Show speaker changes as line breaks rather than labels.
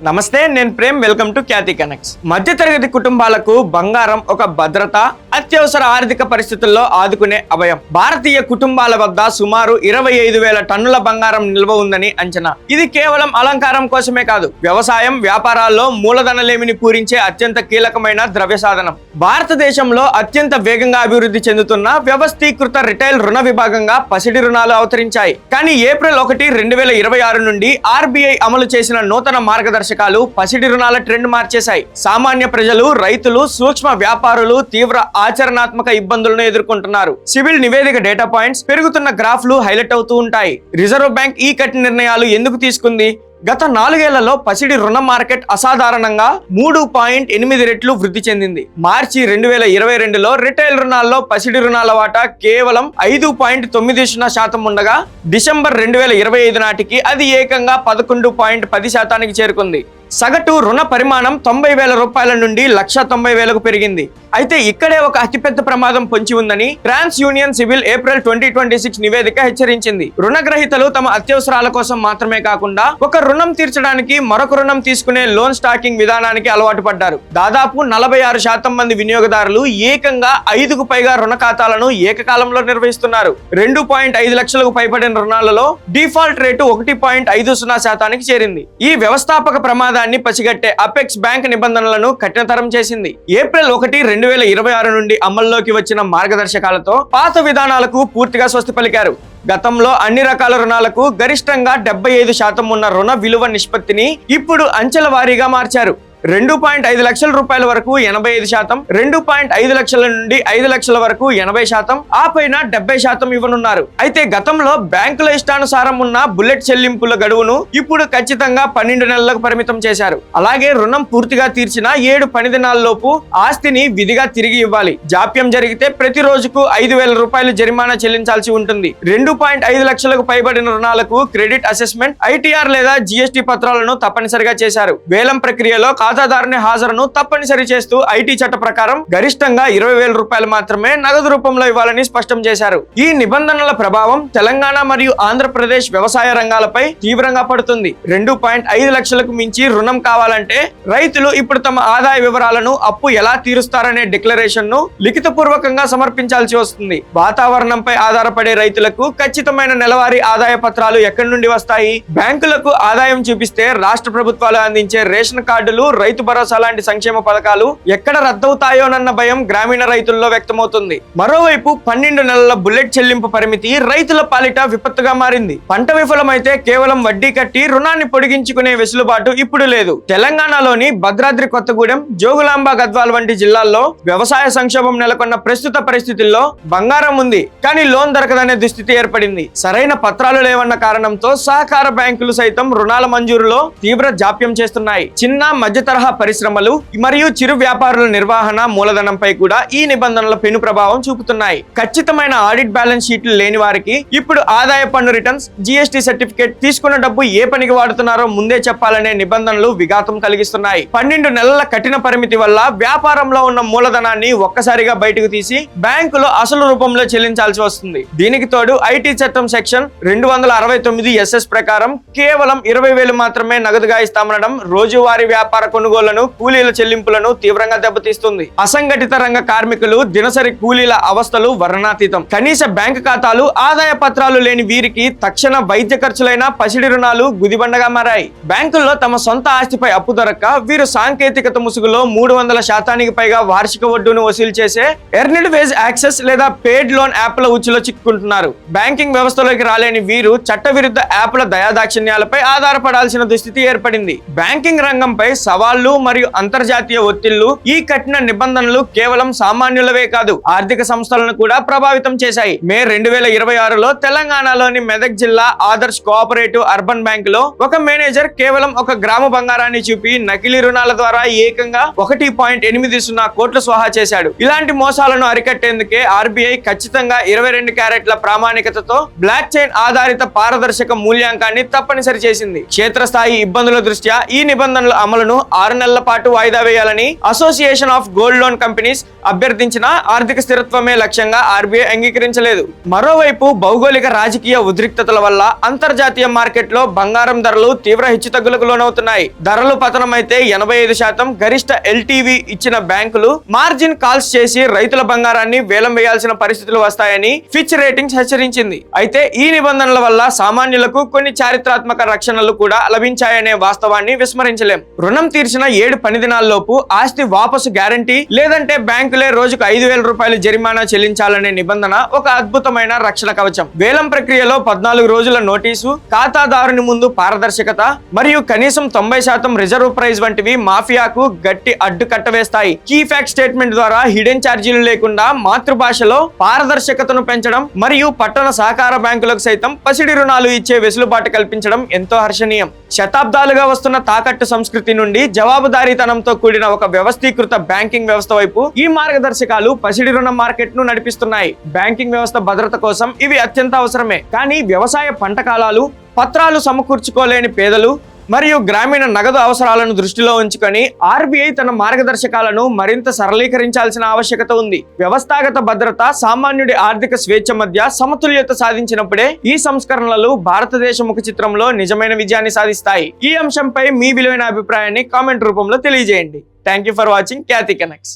నమస్తే, నేను Prem. Welcome to Khyati connects. మధ్యతరగతి కుటుంబాలకు బంగారం ఒక భద్రత, అత్యవసర ఆర్థిక పరిస్థితుల్లో ఆదుకునే అభయం. భారతీయ కుటుంబాల వద్ద సుమారు 25,000 టన్నుల బంగారం నిల్వ ఉందని అంచనా. ఇది కేవలం అలంకారం కోసమే కాదు, వ్యవసాయం, వ్యాపారాల్లో మూలధనలేమిని పూరించే అత్యంత కీలకమైన ద్రవ్య సాధనం. భారతదేశంలో అత్యంత వేగంగా అభివృద్ధి చెందుతున్న వ్యవస్థీకృత రిటైల్ రుణ విభాగంగా పసిడి రుణాలు అవతరించాయి. కానీ ఏప్రిల్ 1, 2026 నుండి ఆర్బీఐ అమలు చేసిన నూతన మార్గదర్శకాలు పసిడి రుణాల ట్రెండ్ మార్చేశాయి. సామాన్య ప్రజలు, రైతులు, సూక్ష్మ వ్యాపారులు తీవ్ర ఆచరణాత్మక ఇబ్బందులను ఎదుర్కొంటున్నారు. సివిల్ నివేదిక డేటా పాయింట్స్, పెరుగుతున్న గ్రాఫ్లు హైలైట్ అవుతూ ఉంటాయి. రిజర్వ్ బ్యాంక్ ఈ కఠిన నిర్ణయాలు ఎందుకు తీసుకుంది? గత 4 ఏళ్లలో పసిడి రుణ మార్కెట్ అసాధారణంగా 3.8 రెట్లు వృద్ధి చెందింది. మార్చి 2022లో రిటైల్ రుణాల్లో పసిడి రుణాల వాటా కేవలం 5.90% ఉండగా డిసెంబర్ 2025 నాటికి అది ఏకంగా 11.10% చేరుకుంది. సగటు రుణ పరిమాణం 90,000 రూపాయల నుండి 1,90,000కు పెరిగింది. అయితే ఇక్కడే ఒక అతిపెద్ద ప్రమాదం పొంచి ఉందని ట్రాన్స్ యూనియన్ సివిల్ ఏప్రిల్ 2026 నివేదిక హెచ్చరించింది. రుణగ్రహీతలు తమ అత్యవసరాల కోసం మాత్రమే కాకుండా ఒక రుణం తీర్చడానికి మరొక రుణం తీసుకునే లోన్ స్టాకింగ్ విధానానికి అలవాటు పడ్డారు. దాదాపు 46% మంది వినియోగదారులు ఏకంగా 5కు పైగా రుణ ఖాతాలను ఏకకాలంలో నిర్వహిస్తున్నారు. 2.5 లక్షలకు పైబడిన రుణాలలో డిఫాల్ట్ రేటు 1.50% చేరింది. ఈ వ్యవస్థాపక ప్రమాదాన్ని పసిగట్టే అపెక్స్ బ్యాంక్ నిబంధనలను కఠినతరం చేసింది. ఏప్రిల్ 1, 2026 నుండి అమల్లోకి వచ్చిన మార్గదర్శకాలతో పాత విధానాలకు పూర్తిగా స్వస్తి పలికారు. గతంలో అన్ని రకాల రుణాలకు గరిష్టంగా 75% ఉన్న రుణ విలువ నిష్పత్తిని ఇప్పుడు అంచెల వారీగా మార్చారు. 2.5 లక్షల రూపాయల వరకు 85%, 2.5 లక్షల నుండి 5 లక్షల వరకు 80%, ఆ పైన 70% ఇవ్వనున్నారు. అయితే గతంలో బ్యాంకుల ఇష్టానుసారం ఉన్న బుల్లెట్ చెల్లింపుల గడువును ఇప్పుడు ఖచ్చితంగా 12 నెలలకు పరిమితం చేశారు. అలాగే రుణం పూర్తిగా తీర్చిన 7 పని దినాల్లోపు ఆస్తిని విధిగా తిరిగి ఇవ్వాలి. జాప్యం జరిగితే ప్రతి రోజుకు 5,000 రూపాయలు జరిమానా చెల్లించాల్సి ఉంటుంది. 2.5 లక్షలకు పైబడిన రుణాలకు క్రెడిట్ అసెస్మెంట్, ఐటీఆర్ లేదా జీఎస్టీ పత్రాలను తప్పనిసరిగా చేశారు. వేలం ప్రక్రియలో ఖాతాదారుని హాజరును తప్పనిసరి చేస్తూ ఐటీ చట్ట ప్రకారం గరిష్టంగా 20,000 రూపాయలు మాత్రమే నగదు రూపంలో ఇవ్వాలని స్పష్టం చేశారు. ఈ నిబంధనల ప్రభావం తెలంగాణ మరియు ఆంధ్రప్రదేశ్ వ్యవసాయ రంగాలపై తీవ్రంగా పడుతుంది. 2.5 లక్షలకు మించి రుణం కావాలంటే రైతులు ఇప్పుడు తమ ఆదాయ వివరాలను, అప్పు ఎలా తీరుస్తారనే డిక్లరేషన్ ను లిఖితపూర్వకంగా సమర్పించాల్సి వస్తుంది. వాతావరణంపై ఆధారపడే రైతులకు ఖచ్చితమైన నెలవారీ ఆదాయ పత్రాలు ఎక్కడి నుండి వస్తాయి? బ్యాంకులకు ఆదాయం చూపిస్తే రాష్ట్ర ప్రభుత్వాలు అందించే రేషన్ కార్డులు, రైతు భరోసా లాంటి సంక్షేమ పథకాలు ఎక్కడ రద్దవుతాయోనన్న భయం గ్రామీణ రైతుల్లో వ్యక్తమవుతుంది. మరోవైపు 12 నెలల బుల్లెట్ చెల్లింపు పరిమితి రైతుల పాలిట విపత్తుగా మారింది. పంట విఫలమైతే కేవలం వడ్డీ కట్టి రుణాన్ని పొడిగించుకునే వెసులుబాటు ఇప్పుడు లేదు. తెలంగాణలోని భద్రాద్రి కొత్తగూడెం, జోగులాంబ, గద్వాల్ వంటి జిల్లాల్లో వ్యవసాయ సంక్షోభం నెలకొన్న ప్రస్తుత పరిస్థితుల్లో బంగారం ఉంది, కానీ లోన్ దొరకదనే దుస్థితి ఏర్పడింది. సరైన పత్రాలు లేవన్న కారణంతో సహకార బ్యాంకులు సైతం రుణాల మంజూరులో తీవ్ర జాప్యం చేస్తున్నాయి. చిన్న, మధ్య తరహా పరిశ్రమలు మరియు చిరు వ్యాపారుల నిర్వహణ మూలధనంపై కూడా ఈ నిబంధనల పెను ప్రభావం చూపుతున్నాయి. ఖచ్చితమైన ఆడిట్ బ్యాలెన్స్ షీట్లు లేని వారికి ఇప్పుడు ఆదాయ పన్ను రిటర్న్స్, జీఎస్టీ సర్టిఫికేట్, తీసుకున్న డబ్బు ఏ పనికి వాడుతున్నారో ముందే చెప్పాలనే నిబంధనలు విఘాతం కలిగిస్తున్నాయి. 12 నెలల కఠిన పరిమితి వల్ల వ్యాపారంలో ఉన్న మూలధనాన్ని ఒక్కసారిగా బయటకు తీసి బ్యాంకులో అసలు రూపంలో చెల్లించాల్సి వస్తుంది. దీనికి తోడు ఐటీ చట్టం సెక్షన్ 269 SS ప్రకారం కేవలం 20,000 మాత్రమే నగదుగా ఇస్తామనడం రోజువారీ వ్యాపార కొనుగోళ్లను, కూలీల చెల్లింపులను తీవ్రంగా దెబ్బతీస్తుంది. అసంఘటిత రంగ కార్మికులు దినసరి కూలీల అవస్థలు వర్ణనాతీతం. కనీస బ్యాంకు ఖాతాలు, ఆదాయ పత్రాలు లేని వీరికి తక్షణ వైద్య ఖర్చులైన పసిడి రుణాలు గుదిబండగా మారాయి. బ్యాంకుల్లో తమ సొంత ఆస్తిపై అప్పు దొరక్క వీరు సాంకేతికత ముసుగులో 300% పైగా వార్షిక వడ్డీని వసూలు చేసే ఎర్నిడ్ వేజ్ యాక్సెస్ లేదా పేడ్ లోన్ యాప్ల ఉచ్చులో చిక్కుకుంటున్నారు. బ్యాంకింగ్ వ్యవస్థలోకి రాలేని వీరు చట్టవిరుద్ధ యాప్ల దయాదాక్షిణ్యాలపై ఆధారపడాల్సిన దుస్థితి ఏర్పడింది. బ్యాంకింగ్ రంగంపై సవాళ్లు మరియు అంతర్జాతీయ ఒత్తిళ్లు, ఈ కఠిన నిబంధనలు కేవలం సామాన్యులవే కాదు, ఆర్థిక సంస్థలను కూడా ప్రభావితం చేశాయి. మే 2026లో తెలంగాణలోని మెదక్ జిల్లా ఆదర్శ్ కోఆపరేటివ్ అర్బన్ బ్యాంక్ లో ఒక మేనేజర్ కేవలం 1 గ్రాము బంగారాన్ని చూపి నకిలీ రుణాల ద్వారా ఏకంగా 1.80 కోట్లు స్వాహా చేశాడు. ఇలాంటి మోసాలను అరికట్టేందుకే ఆర్బీఐ ఖచ్చితంగా 22 క్యారెట్ల ప్రామాణికతతో బ్లాక్ చైన్ ఆధారిత పారదర్శక మూల్యాంకాన్ని తప్పనిసరి చేసింది. క్షేత్రస్థాయి ఇబ్బందుల దృష్ట్యా ఈ నిబంధనల అమలును 6 నెలల పాటు వాయిదా వేయాలని association of gold loan companies అభ్యర్థించిన ఆర్థిక స్థిరత్వమే లక్ష్యంగా ఆర్బీఐ అంగీకరించలేదు. మరోవైపు భౌగోళిక రాజకీయ ఉద్రిక్తతల వల్ల అంతర్జాతీయ మార్కెట్లో బంగారం ధరలు తీవ్ర హెచ్చుతగ్గులకు లోనవుతున్నాయి. ధరలు పతనమైతే 85% గరిష్ట ఎల్టీవీ ఇచ్చిన బ్యాంకులు మార్జిన్ కాల్స్ చేసి రైతుల బంగారాన్ని వేలం వేయాల్సిన పరిస్థితులు వస్తాయని ఫిచ్ రేటింగ్స్ హెచ్చరించింది. అయితే ఈ నిబంధనల వల్ల సామాన్యులకు కొన్ని చారిత్రాత్మక రక్షణలు కూడా లభించాయనే వాస్తవాన్ని విస్మరించలేం. రుణం తీర్చిన 7 పని దినాల్లోపు ఆస్తి వాపసు గ్యారంటీ, లేదంటే బ్యాంకులే రోజుకు 5,000 రూపాయలు జరిమానా చెల్లించాలనే నిబంధన ఒక అద్భుతమైన రక్షణ కవచం. వేలం ప్రక్రియలో 14 రోజుల నోటీసు, ఖాతాదారుని ముందు పారదర్శకత మరియు కనీసం 90% రిజర్వ్ ప్రైజ్ వంటివి మాఫియాకు గట్టి అడ్డుకట్ట వేస్తాయి. కీ ఫ్యాక్ట్ స్టేట్మెంట్ ద్వారా హిడెన్ ఛార్జీలు లేకుండా మాతృభాషలో పారదర్శకతను పెంచడం మరియు పట్టణ సహకార బ్యాంకులకు సైతం పసిడి రుణాలు ఇచ్చే వెసులుబాటు కల్పించడం ఎంతో హర్షణీయం. శతాబ్దాలుగా వస్తున్న తాకట్టు సంస్కృతి నుండి జవాబుదారీతనంతో కూడిన ఒక వ్యవస్థీకృత బ్యాంకింగ్ వ్యవస్థ వైపు ఈ మార్గదర్శకాలు పసిడి రుణ మార్కెట్ ను నడిపిస్తున్నాయి. బ్యాంకింగ్ వ్యవస్థ భద్రత కోసం ఇవి అత్యంత అవసరమే. కానీ వ్యవసాయ పంట కాలాలు, పత్రాలు సమకూర్చుకోలేని పేదలు మరియు గ్రామీణ నగదు అవసరాలను దృష్టిలో ఉంచుకొని ఆర్బీఐ తన మార్గదర్శకాలను మరింత సరళీకరించాల్సిన ఆవశ్యకత ఉంది. వ్యవస్థాగత భద్రత, సామాన్యుడి ఆర్థిక స్వేచ్ఛ మధ్య సమతుల్యత సాధించినప్పుడే ఈ సంస్కరణలు భారతదేశ ముఖ చిత్రంలో నిజమైన విజయాన్ని సాధిస్తాయి. ఈ అంశంపై మీ విలువైన అభిప్రాయాన్ని కామెంట్ రూపంలో తెలియజేయండి. Thank you for watching Khyati connects.